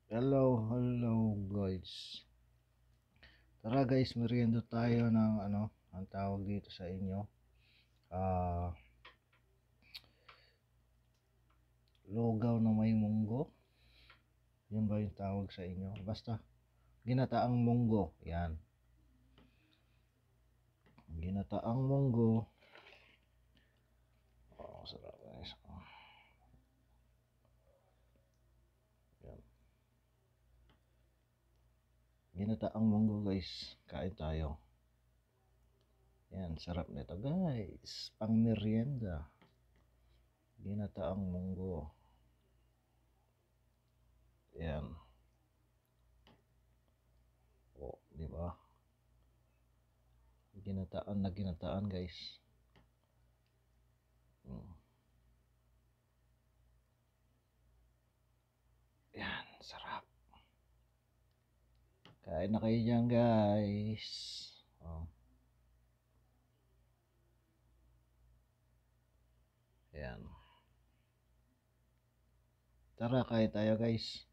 Hello guys. Tara guys, merienda tayo ng ang tawag dito sa inyo. Ah, Lugaw na may munggo. Yan ba yung tawag sa inyo? Basta ginataang munggo. Yan. Ginataang munggo. Oh, sarap guys. Yan. Ginataang munggo guys. Kain tayo. Yan, sarap nito guys. Pang merienda. Ginataang munggo. Yan. Oh, di ba? Ginataan guys. Yan, sarap. Kain na kayo dyan guys. Oh, yan. Tara, kain tayo guys.